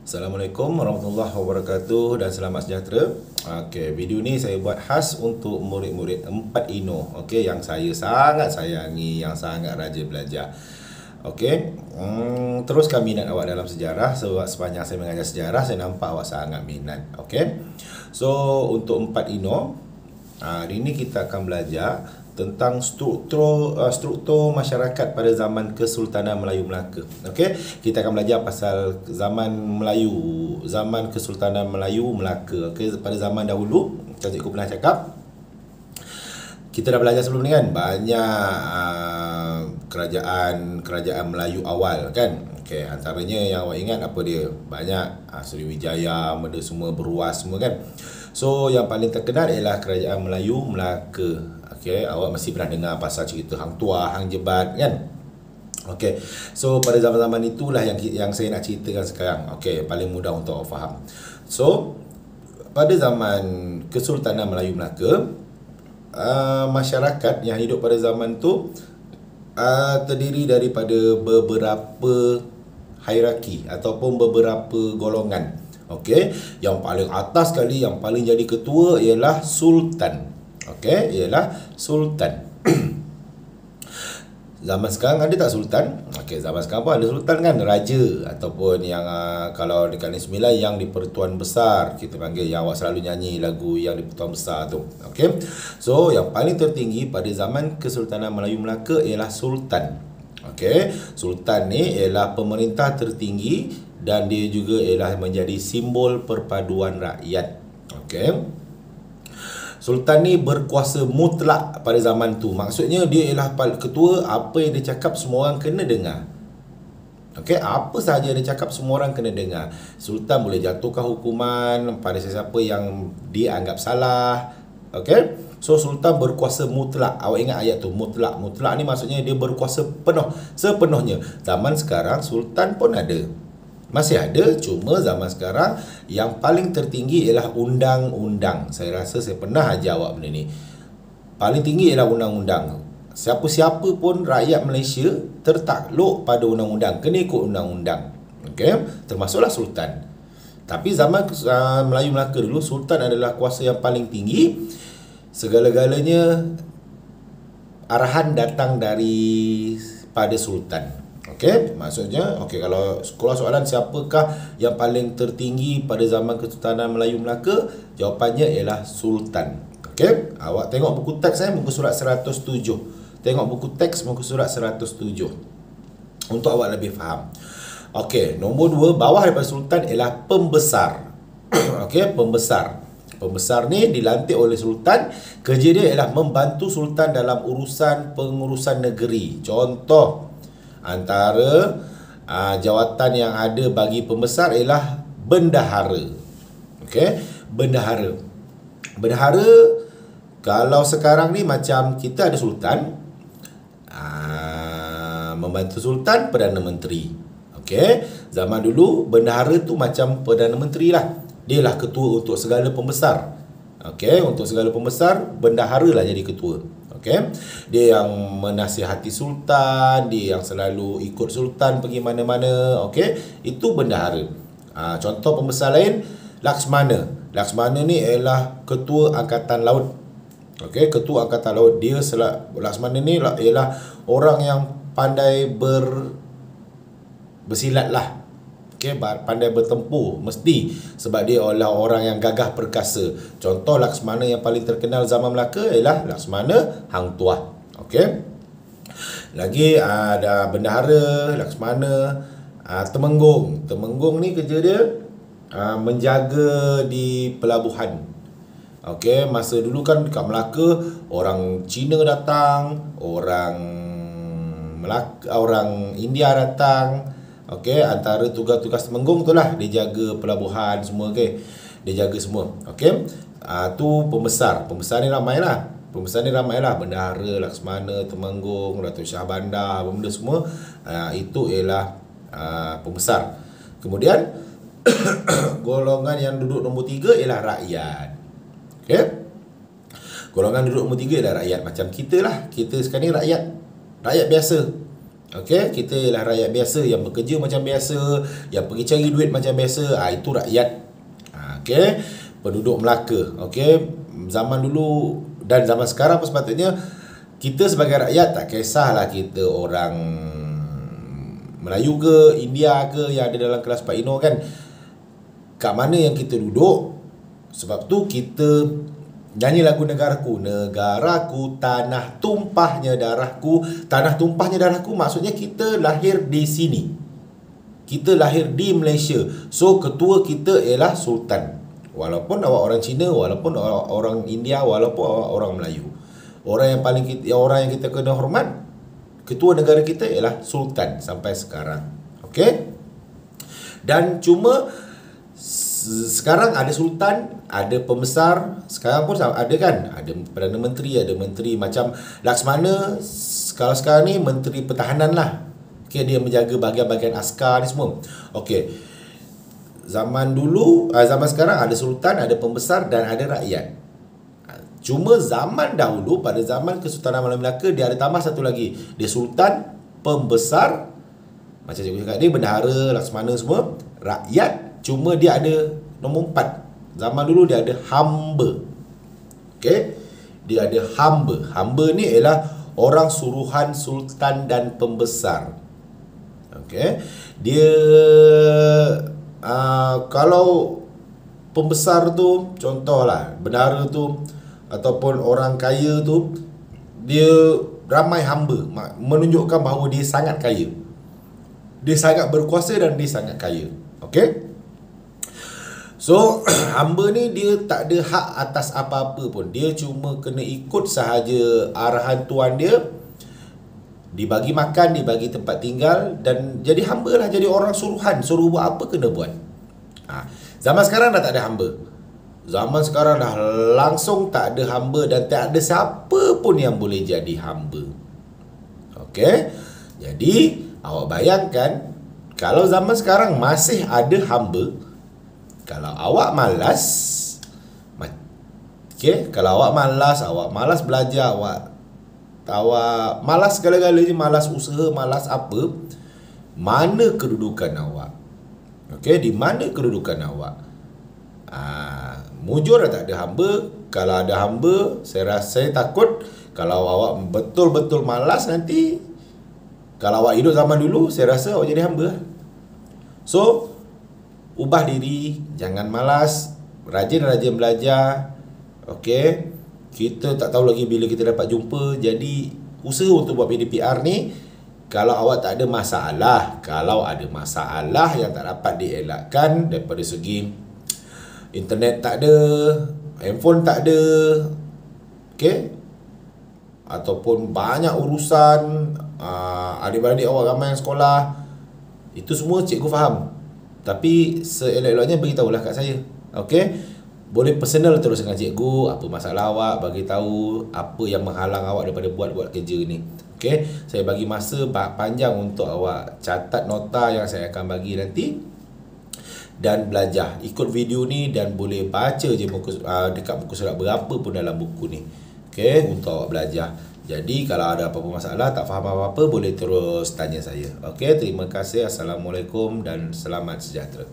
Assalamualaikum warahmatullahi wabarakatuh dan selamat sejahtera. Okey, video ni saya buat khas untuk murid-murid 4 Ino, okey, yang saya sangat sayangi, yang sangat rajin belajar. Okey, teruskan minat awak dalam sejarah sebab sepanjang saya mengajar sejarah saya nampak awak sangat minat. Okey. So, untuk 4 Ino, hari ini kita akan belajar tentang struktur masyarakat pada zaman Kesultanan Melayu Melaka. Okey, kita akan belajar pasal zaman Melayu, zaman Kesultanan Melayu Melaka. Okey, pada zaman dahulu, cikgu pernah cakap, kita dah belajar sebelum ni kan, banyak kerajaan Melayu awal kan. Okey, antaranya yang awak ingat apa dia? Banyak Sriwijaya, benda semua beruas semua kan. So, yang paling terkenal ialah kerajaan Melayu Melaka. Okey, awak mesti pernah dengar pasal cerita Hang Tuah, Hang Jebat kan? Okey. So, pada zaman-zaman itulah yang saya nak ceritakan sekarang. Okey, paling mudah untuk awak faham. So, pada zaman Kesultanan Melayu Melaka, masyarakat yang hidup pada zaman tu terdiri daripada beberapa hierarki ataupun beberapa golongan. Okey, yang paling atas sekali, yang paling jadi ketua ialah sultan. Okey, ialah sultan. Zaman sekarang ada tak sultan? Okey, zaman sekarang pun ada sultan kan, raja ataupun yang kalau dekat Negeri Sembilan yang di Pertuan Besar, kita panggil, yang awak selalu nyanyi lagu yang di Pertuan Besar tu. Okey. So, yang paling tertinggi pada zaman Kesultanan Melayu Melaka ialah sultan. Okey, sultan ni ialah pemerintah tertinggi dan dia juga ialah menjadi simbol perpaduan rakyat. Okey. Sultan ni berkuasa mutlak pada zaman tu. Maksudnya dia ialah ketua, apa yang dia cakap semua orang kena dengar. Okey, apa sahaja dia cakap semua orang kena dengar. Sultan boleh jatuhkan hukuman pada sesiapa yang dia anggap salah. Okey. So, sultan berkuasa mutlak. Awak ingat ayat tu, mutlak. Mutlak ni maksudnya dia berkuasa penuh, sepenuhnya. Zaman sekarang sultan pun ada. Masih ada, cuma zaman sekarang yang paling tertinggi ialah undang-undang. Saya rasa saya pernah ajar awak benda ni. Paling tinggi ialah undang-undang. Siapa-siapa pun rakyat Malaysia tertakluk pada undang-undang, kena ikut undang-undang. Okey, termasuklah sultan. Tapi zaman Melayu Melaka dulu, sultan adalah kuasa yang paling tinggi. Segala-galanya arahan datang pada sultan. Okey, maksudnya, okey, kalau soalan siapakah yang paling tertinggi pada zaman Kesultanan Melayu Melaka, jawapannya ialah sultan. Okey, awak tengok buku teks muka surat 107. Tengok buku teks muka surat 107 untuk awak lebih faham. Okey, nombor 2 bawah daripada sultan ialah pembesar. Okey, pembesar. Pembesar ni dilantik oleh sultan. Kerja dia ialah membantu sultan dalam pengurusan negeri. Contoh, antara jawatan yang ada bagi pembesar ialah bendahara. Okey, bendahara. Bendahara, kalau sekarang ni macam kita ada sultan, membantu sultan Perdana Menteri. Okey, zaman dulu bendahara tu macam Perdana Menteri lah. Dia lah ketua untuk segala pembesar. Okey, untuk segala pembesar, bendahara lah jadi ketua. Okay. Dia yang menasihati sultan, dia yang selalu ikut sultan pergi mana-mana. Okey, itu bendahara. Contoh pembesar lain, Laksmana. Laksmana ni ialah ketua angkatan laut. Okey, ketua angkatan laut. Laksmana ni ialah orang yang pandai bersilat lah. Okey, pandai bertempur mesti, sebab dia adalah orang yang gagah perkasa. Contoh Laksmana yang paling terkenal zaman Melaka ialah Laksmana Hang Tuah. Okey. Lagi ada bendahara, Laksmana, Temenggung. Temenggung ni kerja dia menjaga di pelabuhan. Okey, masa dulu kan dekat Melaka orang Cina datang, orang India datang. Okey, antara tugas-tugas Temenggung tu lah, dia jaga pelabuhan semua. Okey, dia jaga semua. Okey, tu pembesar. Pembesar ni ramai lah. Bendahara, Laksmana, Temenggung, Datuk Shah Bandar, benda semua. Itu ialah pembesar. Kemudian golongan yang duduk nombor 3 ialah rakyat. Okey, golongan duduk nombor 3 ialah rakyat. Macam kita lah. Kita sekarang ni rakyat biasa. Okey, kita ialah rakyat biasa yang bekerja macam biasa, yang pergi cari duit macam biasa. Itu rakyat. Okey, penduduk Melaka. Okey, zaman dulu dan zaman sekarang pun sepatutnya kita sebagai rakyat tak kisahlah kita orang Melayu ke, India ke yang ada dalam kelas Pak Ino kan. Kat mana yang kita duduk. Sebab tu kita nyanyi lagu negaraku. Negaraku, tanah tumpahnya darahku. Tanah tumpahnya darahku maksudnya kita lahir di sini. Kita lahir di Malaysia. So ketua kita ialah Sultan. Walaupun awak orang Cina, walaupun orang India, walaupun awak orang Melayu. Orang yang kita kena hormat, ketua negara kita ialah Sultan sampai sekarang. Okey? Dan cuma sekarang ada sultan, ada pembesar, sekarang pun ada kan, ada Perdana Menteri, ada menteri macam Laksmana. Kalau sekarang ni Menteri Pertahanan lah. Okay, dia menjaga bahagian-bahagian askar ni semua. Okay, zaman dulu, zaman sekarang ada sultan, ada pembesar dan ada rakyat. Cuma zaman dahulu, pada zaman Kesultanan Melaka, dia ada tambah satu lagi. Dia sultan, pembesar, macam cikgu cakap ni, bendahara, Laksmana semua, rakyat. Cuma dia ada nombor 4. Zaman dulu dia ada hamba. Okey? Dia ada hamba. Hamba ni ialah orang suruhan sultan dan pembesar. Okey? Dia kalau pembesar tu, contohlah bendahara tu ataupun orang kaya tu, dia ramai hamba, menunjukkan bahawa dia sangat kaya. Dia sangat berkuasa dan dia sangat kaya. Okey? So, hamba ni dia tak ada hak atas apa-apa pun. Dia cuma kena ikut sahaja arahan tuan dia. Dibagi makan, dibagi tempat tinggal dan jadi hamba lah, jadi orang suruhan. Suruh buat apa, kena buat. Zaman sekarang dah tak ada hamba. Zaman sekarang dah langsung tak ada hamba dan tak ada siapa pun yang boleh jadi hamba. Okey? Jadi, awak bayangkan kalau zaman sekarang masih ada hamba. Kalau awak malas, okay, kalau awak malas belajar, awak malas segala-galanya, malas usaha, malas apa, mana kedudukan awak? Okay, di mana kedudukan awak? Mujur tak ada hamba. Kalau ada hamba, saya takut kalau awak betul-betul malas nanti, kalau awak hidup zaman dulu, saya rasa awak jadi hamba. So, ubah diri, jangan malas, rajin-rajin belajar. Okey. Kita tak tahu lagi bila kita dapat jumpa. Jadi usaha untuk buat PDPR ni, kalau awak tak ada masalah, kalau ada masalah yang tak dapat dielakkan daripada segi internet tak ada, handphone tak ada, okey, ataupun banyak urusan, adik-beradik awak ramai yang sekolah, itu semua cikgu faham. Tapi seelok-eloknya beritahulah kat saya. Okey? Boleh personal terus dengan cikgu, apa masalah awak, bagi tahu apa yang menghalang awak daripada buat kerja ni. Okey? Saya bagi masa panjang untuk awak catat nota yang saya akan bagi nanti dan belajar. Ikut video ni dan boleh baca je dekat buku surat berapa pun dalam buku ni. Okey, untuk awak belajar. Jadi kalau ada apa-apa masalah, tak faham apa-apa, boleh terus tanya saya. Okey, terima kasih. Assalamualaikum dan selamat sejahtera.